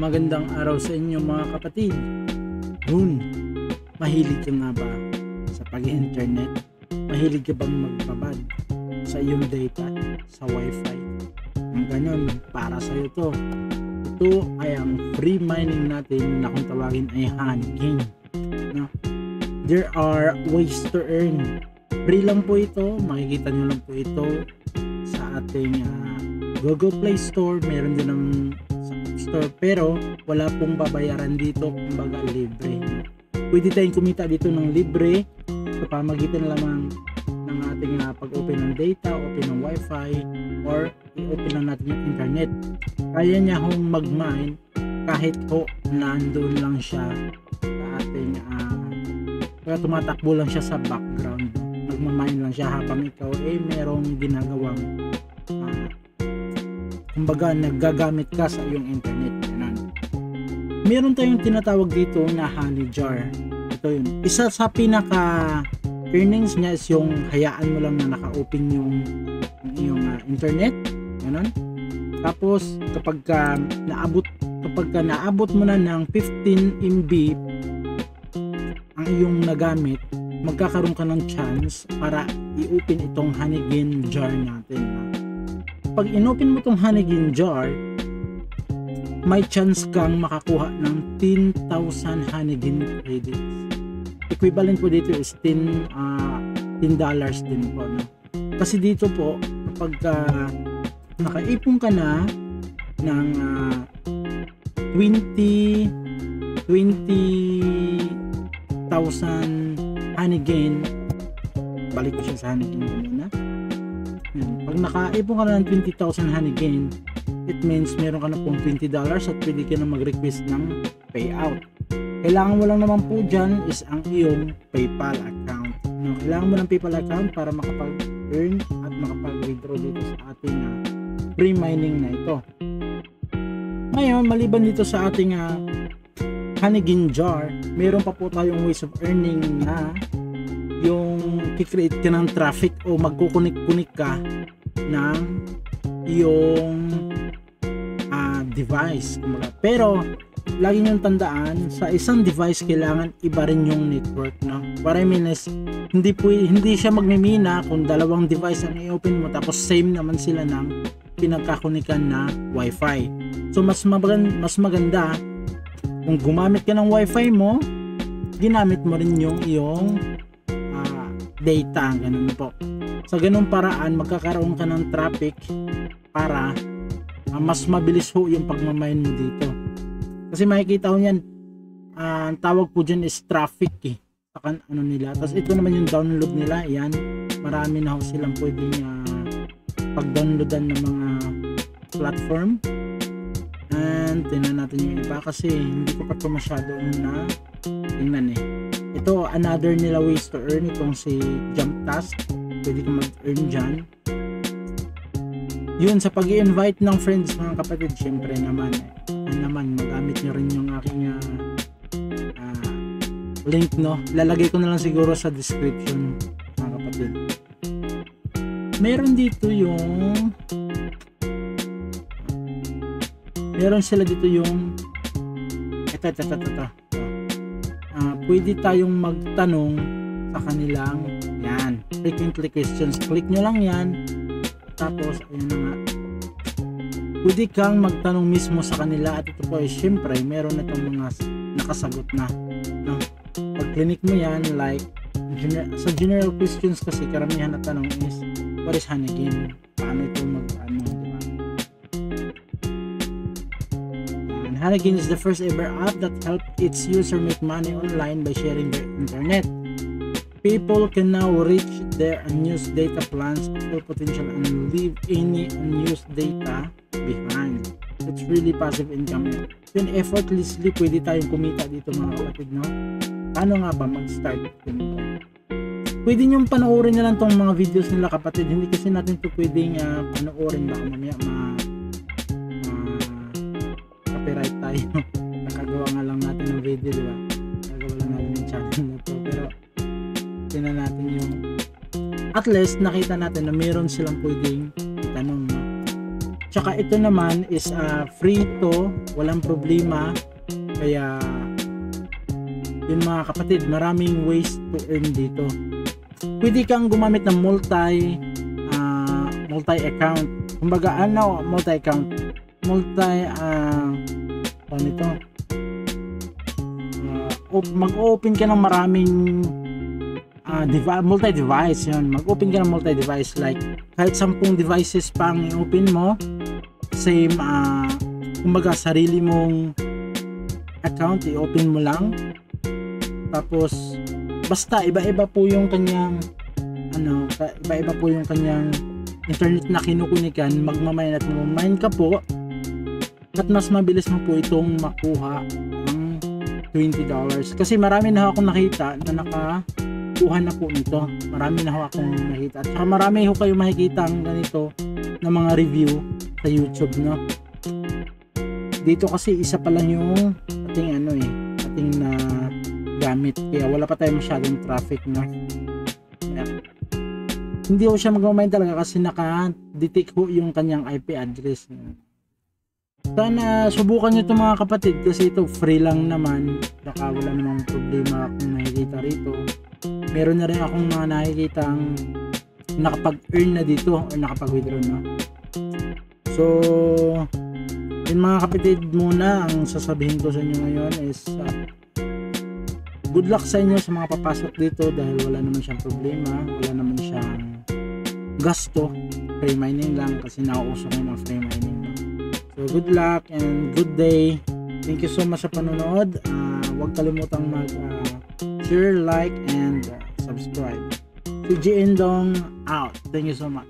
Magandang araw sa inyo mga kapatid. Noon, mahilig ka nga ba sa pag-internet? Mahilig ka bang magbabad sa iyong data sa wifi? Ang ganyan, para sa iyo to. Ito ay ang free mining natin na kung tawagin ay Honeygain. No? There are ways to earn. Free lang po ito. Makikita nyo lang po ito sa ating Google Play Store. Meron din ng store, pero wala pong babayaran dito, kumbaga libre. Pwede tayong kumita dito ng libre sa pamagitan lamang ng ating pag-open ng data, open ng wifi, or i-open lang natin yung internet. Kaya niya hong mag-mine kahit ho nandun lang siya sa ating kaya tumatakbo lang siya sa background. Nagmamine lang siya habang ikaw merong ginagawang kumbaga naggagamit ka sa iyong internet. Meron tayong tinatawag dito na honey jar. Ito yun. Isa sa pinaka earnings niya is yung hayaan mo lang na naka-open yung internet. Ganun. Tapos kapag naabot mo na ng 15 MB ang iyong nagamit, magkakaroon ka ng chance para i-open itong Honeygain jar natin. Pag inopen mo itong Honeygain jar, may chance kang makakuha ng 10,000 Honeygain credits. Equivalent po dito is $10 din po. No? Kasi dito po, kapag nakaipon ka na ng 20,000 Honeygain, balik ko siya sa Honeygain muna. Pag nakaipon ka na ng 20,000 Honeygain, it means meron ka na pong $20 at pwede ka na mag-request ng payout. Kailangan mo lang naman po dyan is ang iyong PayPal account. Kailangan mo ng PayPal account para makapag-earn at makapag-withdraw dito sa ating free mining na ito. Ngayon, maliban dito sa ating Honeygain jar, meron pa po tayong ways of earning na yung kikreate ka ng traffic o magkukunik-kunik ka ng iyong device. Pero lagi niyong tandaan, sa isang device kailangan iba rin yung network. No? What I mean is, hindi siya magmimina kung dalawang device ang i-open mo tapos same naman sila ng pinagkakunikan na wifi. So mas maganda kung gumamit ka ng wifi mo, ginamit mo rin yung iyong data, ganun po. Sa ganung paraan, magkakaroon ka ng traffic para mas mabilis ho yung pagmamine mo dito. Kasi makikita ho yan, ang tawag po dyan is traffic nila. Tapos ito naman yung download nila, yan. Marami na ho silang pwedeng pag-downloadan ng mga platform. And tingnan natin yung iba kasi hindi ko pa ito masyadong tingnan Ito, another nila ways to earn, itong si Jump Task. Pwede kang mag-earn dyan. Yun, sa pag-i-invite ng friends mga kapatid, syempre naman magamit nyo rin yung aking link, no? Lalagay ko na lang siguro sa description mga kapatid. Meron dito yung sila dito yung ito. Pwede tayong magtanong sa kanilang frequently questions. Click nyo lang yan, tapos ayun na nga, pwede kang magtanong mismo sa kanila at ito po ay syempre meron na itong mga nakasagot na, no? Pag click mo yan, like sa general questions kasi karamihan na tanong is what is Honeygain, paano ito diba? Honeygain is the first ever app that helped its user make money online by sharing their internet. People can now reach their unused data plans of full potential and leave any unused data behind. It's really passive income. Then effortlessly pwede tayong kumita dito mga kapatid, no? Paano nga ba mag-start? Pwede nyo panoorin na lang tong mga videos nila kapatid. Hindi kasi natin ito pwedeng panoorin, baka mamaya copyright tayo. Nakagawa nga lang natin ng video, diba? Nakagawa lang natin yung channel na to. Pero tingnan natin yung at least nakita natin na meron silang pwedeng itanong, no? Tsaka ito naman is free to, walang problema. Kaya yun mga kapatid, maraming ways to earn dito. Pwede kang gumamit ng multi account. Kumbaga multi account. Mag-open ka ng maraming multi-device yun. Mag-open ka ng multi-device, like kahit 10 devices pang i-open mo, same kumbaga sarili mong account i-open mo lang. Tapos basta iba-iba po yung kanyang internet na kinukunikan. Magmamine at mamamine ka po, at mas mabilis mo po itong makuha ng $20. Kasi marami na akong nakita na nakakuha na po nito. Marami na akong nakita. At saka marami ho kayo makikita ang ganito na mga review sa YouTube, no? Dito kasi isa pa lang yung ating na gamit. Kaya wala pa tayo masyadong traffic, no? Kaya, hindi ho siya mag-mine talaga kasi naka-detect ho yung kanyang IP address. Sana subukan nyo ito mga kapatid, kasi ito free lang naman. Saka wala namang problema kung nakikita rito. Meron na rin akong mga nakikita ang nakapag-earn na dito o nakapag-withdraw na. So yun mga kapatid, muna ang sasabihin ko sa inyo ngayon is good luck sa inyo sa mga papasok dito, dahil wala naman siyang problema, wala naman siyang gasto. Free mining lang, kasi nauuso ng mga free mining. So good luck and good day. Thank you so much sa panonood. Huwag kalimutang mag-share, like, and subscribe. Si G Indong out. Thank you so much.